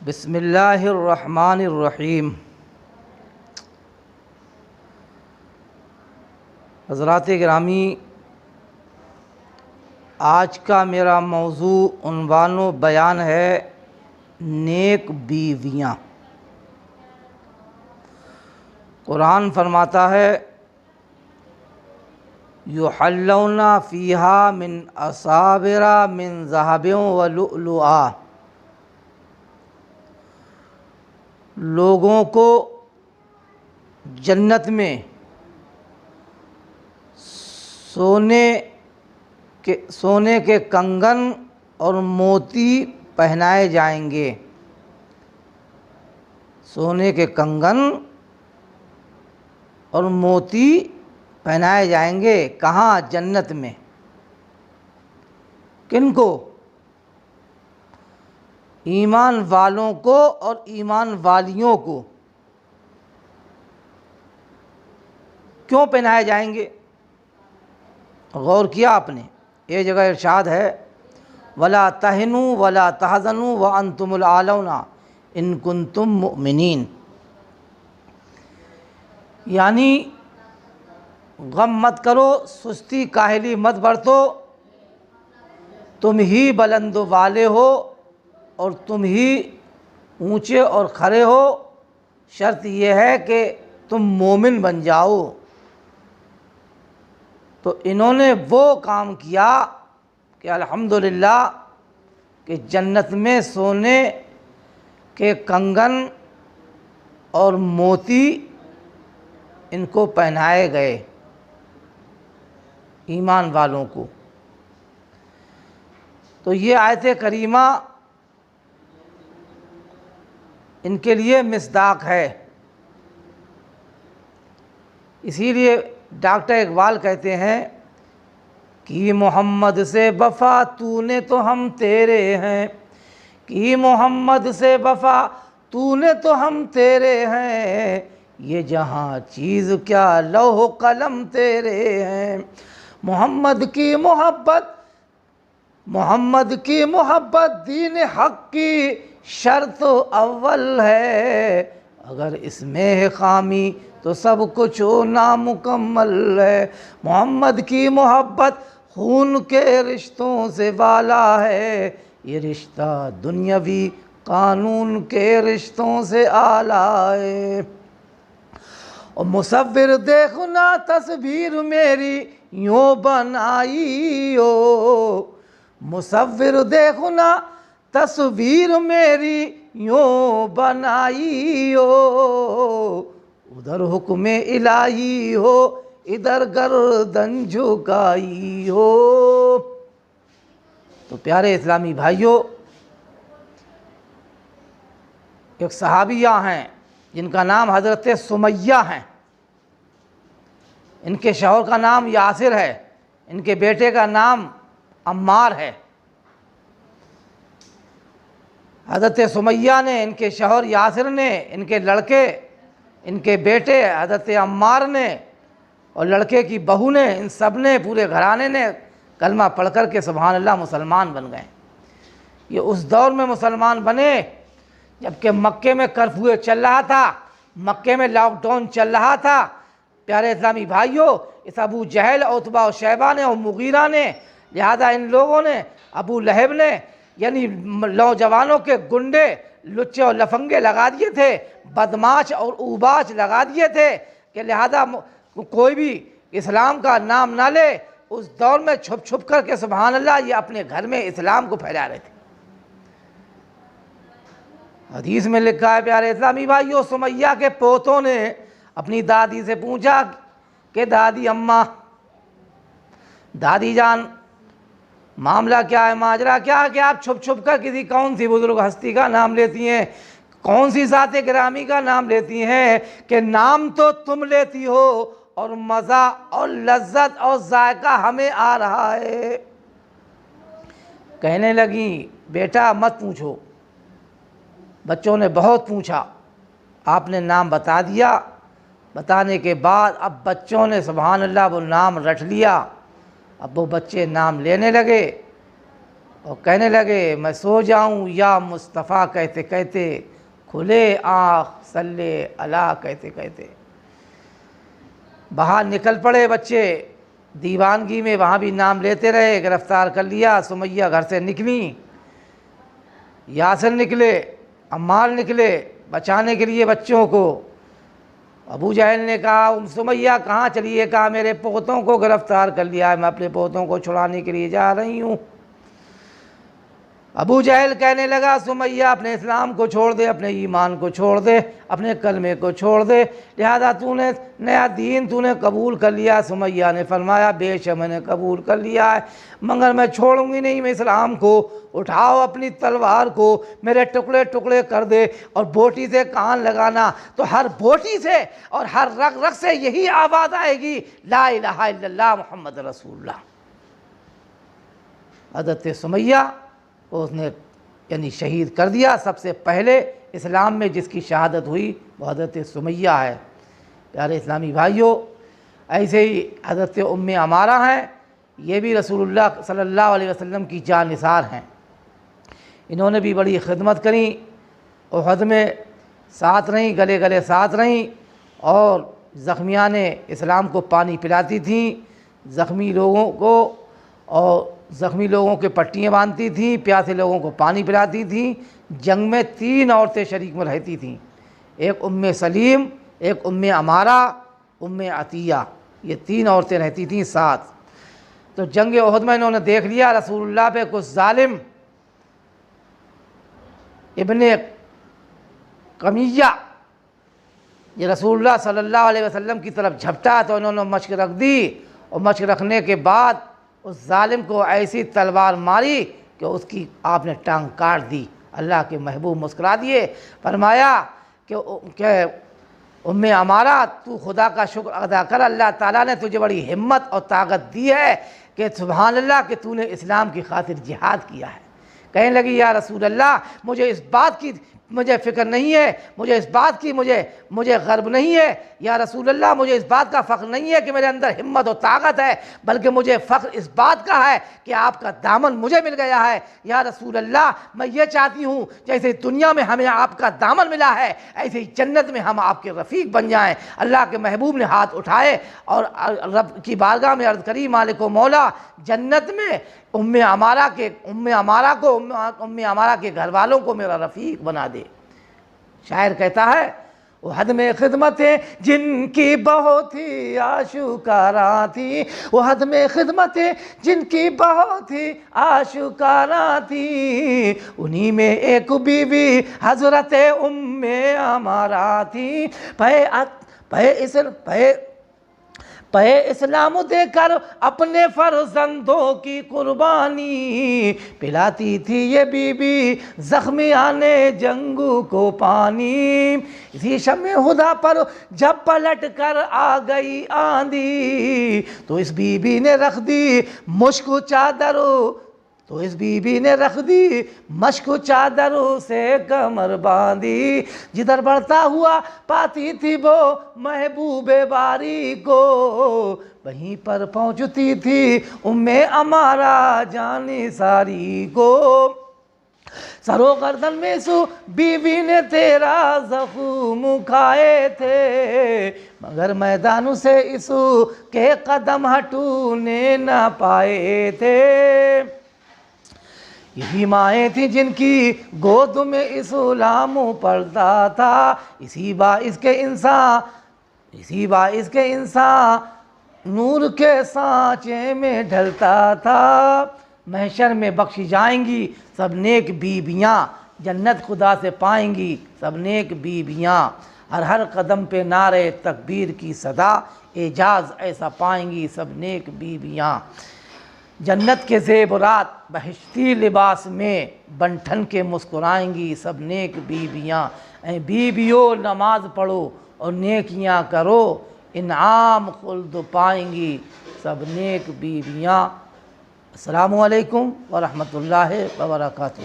بسم اللہ الرحمن الرحیم۔ حضرات گرامی، آج کا میرا موضوع عنوان و بیان ہے نیک بیویاں۔ قرآن فرماتا ہے یحلون فیہا من اساور من ذہب ولؤلؤا، لوگوں کو جنت میں سونے کے کنگن اور موتی پہنائے جائیں گے۔ سونے کے کنگن اور موتی پہنائے جائیں گے، کہاں؟ جنت میں۔ کن کو؟ ایمان والوں کو اور ایمان والیوں کو۔ کیوں پہنائے جائیں گے؟ غور کیا آپ نے؟ یہ جگہ ارشاد ہے وَلَا تَهِنُوا وَلَا تَحْزَنُوا وَأَنْتُمُ الْأَعْلَوْنَ إِن كُنتُم مُؤْمِنِينَ، یعنی غم مت کرو، سستی کاہلی مت برتو، تم ہی بلند و والے ہو اور تم ہی اونچے اور کھڑے ہو، شرط یہ ہے کہ تم مومن بن جاؤ۔ تو انہوں نے وہ کام کیا کہ الحمدللہ کہ جنت میں سونے کے کنگن اور موتی ان کو پہنائے گئے، ایمان والوں کو۔ تو یہ آیت کریمہ ان کے لیے مصداق ہے۔ اسی لیے ڈاکٹر اقبال کہتے ہیں کہ محمد سے وفا تو نے تو ہم تیرے ہیں، کہ محمد سے وفا تو نے تو ہم تیرے ہیں، یہ جہاں چیز کیا لوح و قلم تیرے ہیں۔ محمد کی محبت دین حق کی شرط اول ہے، اگر اس میں ہے خامی تو سب کچھ نامکمل ہے۔ محمد کی محبت خون کے رشتوں سے والا ہے، یہ رشتہ دنیاوی قانون کے رشتوں سے اعلیٰ ہے۔ اور مصور دیکھنا تصویر میری یوں بنائی ہو، مصور دیکھنا تصویر میری یوں بنائی ہو، ادھر حکم الہی ہو ادھر گردن جھکائی ہو۔ تو پیارے اسلامی بھائیوں، ایک صحابیہ ہیں جن کا نام حضرت سمیہ ہیں، ان کے شوہر کا نام یاسر ہے، ان کے بیٹے کا نام عمار ہے۔ حضرت سمیہ نے، ان کے شوہر یاسر نے، ان کے لڑکے، ان کے بیٹے حضرت عمار نے اور لڑکے کی بہو نے، ان سب نے، پورے گھرانے نے کلمہ پڑھ کر کے سبحان اللہ مسلمان بن گئے۔ یہ اس دور میں مسلمان بنے جبکہ مکے میں کرفیو چل رہا تھا، مکے میں لاک ڈاؤن چل رہا تھا۔ پیارے اسلامی بھائیوں، اس ابو جہل، عتبہ و شیبہ نے اور مغیرہ نے، لہذا ان لوگوں نے، ابو لہب نے، یعنی نوجوانوں کے گنڈے، لچے اور لفنگے لگا دیے تھے، بدماش اور اوباش لگا دیے تھے کہ لہذا کوئی بھی اسلام کا نام نہ لے۔ اس دور میں چھپ چھپ کر کے سبحان اللہ یہ اپنے گھر میں اسلام کو پھیلا رہے تھے۔ حدیث میں لکھا ہے پیارے اسلامی بھائیوں، سمیہ کے پوتوں نے اپنی دادی سے پوچھا کہ دادی اماں، دادی جان، معاملہ کیا ہے، ماجرا کیا ہے کہ آپ چھپ چھپ کر کسی کون سی بزرگ ہستی کا نام لیتی ہیں، کون سی ذات گرامی کا نام لیتی ہیں کہ نام تو تم لیتی ہو اور مزہ اور لذت اور ذائقہ ہمیں آ رہا ہے۔ کہنے لگیں بیٹا مت پوچھو۔ بچوں نے بہت پوچھا، آپ نے نام بتا دیا۔ بتانے کے بعد اب بچوں نے سبحان اللہ وہ نام رٹ لیا، اب وہ بچے نام لینے لگے۔ اور کہنے لگے میں سو جاؤں یا مصطفیٰ کہتے کہتے، کھلے آنکھ صلی اللہ کہتے کہتے۔ باہر نکل پڑے بچے دیوانگی میں، وہاں بھی نام لیتے رہے، گرفتار کر لیا۔ سمیہ گھر سے نکلی، یاسر نکلے، عمار نکلے بچانے کے لیے بچوں کو۔ ابو جہل نے کہا سمیہ کہاں چلی ہے؟ کہا میرے پوتوں کو گرفتار کر لیا ہے، میں اپنے پوتوں کو چھڑانے کے لیے جا رہی ہوں۔ ابو جہل کہنے لگا سمیہ اپنے اسلام کو چھوڑ دے، اپنے ایمان کو چھوڑ دے، اپنے کلمے کو چھوڑ دے، لہذا تو نے نیا دین تو نے قبول کر لیا۔ سمیہ نے فرمایا بے شک میں نے قبول کر لیا ہے، مگر میں چھوڑوں گی نہیں میں اسلام کو۔ اٹھاؤ اپنی تلوار کو، میرے ٹکڑے ٹکڑے کر دے اور بوٹی سے کان لگانا، تو ہر بوٹی سے اور ہر رگ رگ سے یہی آواز آئے گی لا الہ الا اللہ محمد رسول اللہ۔ حضرت سمیہ اس نے یعنی شہید کر دیا۔ سب سے پہلے اسلام میں جس کی شہادت ہوئی وہ حضرت سمیہ ہے۔ پیارے اسلامی بھائیوں، ایسے ہی حضرت ام عمارہ ہیں، یہ بھی رسول اللہ صلی اللہ علیہ وسلم کی جاں نثار ہیں۔ انہوں نے بھی بڑی خدمت کری، احد میں ساتھ رہیں، گلے گلے ساتھ رہیں، اور زخمیان اسلام کو پانی پلاتی تھیں، زخمی لوگوں کو، اور زخمی لوگوں کے پٹیاں باندھتی تھیں، پیاسے لوگوں کو پانی پلاتی تھیں۔ جنگ میں 3 عورتیں شریک میں رہتی تھیں، ایک ام سلیم، ایک ام عمارہ، ام عطیہ، یہ 3 عورتیں رہتی تھیں ساتھ۔ تو جنگ احد میں انہوں نے دیکھ لیا رسول اللہ پہ کچھ ظالم ابن قمیہ یہ رسول اللہ صلی اللہ علیہ وسلم کی طرف جھپٹا، تو انہوں نے مشق رکھ دی، اور مشق رکھنے کے بعد اس ظالم کو ایسی تلوار ماری کہ اس کی آپ نے ٹانگ کاٹ دی۔ اللہ کے محبوب مسکرا دیے، فرمایا کہ ام عمارہ تو خدا کا شکر ادا کر، اللہ تعالیٰ نے تجھے بڑی ہمت اور طاقت دی ہے کہ سبحان اللہ کہ تو نے اسلام کی خاطر جہاد کیا ہے۔ کہنے لگی یا رسول اللہ مجھے اس بات کی مجھے فکر نہیں ہے، مجھے اس بات کی مجھے غرب نہیں ہے، یا رسول اللہ مجھے اس بات کا فخر نہیں ہے کہ میرے اندر ہمت و طاقت ہے، بلکہ مجھے فخر اس بات کا ہے کہ آپ کا دامن مجھے مل گیا ہے۔ یا رسول اللہ میں یہ چاہتی ہوں جیسے دنیا میں ہمیں آپ کا دامن ملا ہے، ایسے ہی جنت میں ہم آپ کے رفیق بن جائیں۔ اللہ کے محبوب نے ہاتھ اٹھائے اور رب کی بارگاہ میں عرض کری مالک و مولا جنت میں ام عمارہ کے گھر والوں کو میرا رفیق بنا دے۔ شاعر کہتا ہے احد میں خدمتیں جن کی بہت ہی آشکارا تھی، احد میں خدمتیں جن کی بہت ہی آشکارا تھی، انہی میں ایک بیوی حضرت ام عمارہ تھی۔ پہ اسلام دے کر اپنے فرزندوں کی قربانی، پلاتی تھی یہ بی بی زخمیان جنگو کو پانی۔ اسی شمع ہدا پر جب پلٹ کر آ گئی آندھی، تو اس بی بی نے رکھ دی مشک چادروں سے کمر باندھی، جدھر بڑھتا ہوا پاتی تھی وہ محبوب باری کو، وہیں پر پہنچتی تھی ام عمارہ جانی ساری کو۔ سرو گردن میں سو بیوی نے تیرا زخم کھائے تھے، مگر میدانوں سے اسو کے قدم ہٹونے نہ پائے تھے۔ یہی مائیں تھیں جن کی گود میں اسلام پڑتا تھا، اسی باعث کے انسان نور کے سانچے میں ڈھلتا تھا۔ محشر میں بخشی جائیں گی سب نیک بیویاں، جنت خدا سے پائیں گی سب نیک بیویاں، ہر قدم پہ نعرے تکبیر کی صدا، اعجاز ایسا پائیں گی سب نیک بیویاں۔ جنت کے زیورات بہشتی لباس میں بن ٹھن کے مسکرائیں گی سب نیک بیویاں۔ اے بیویوں نماز پڑھو اور نیکیاں کرو، انعام خلد پائیں گی سب نیک بیویاں۔ السلام علیکم ورحمۃ اللہ وبرکاتہ۔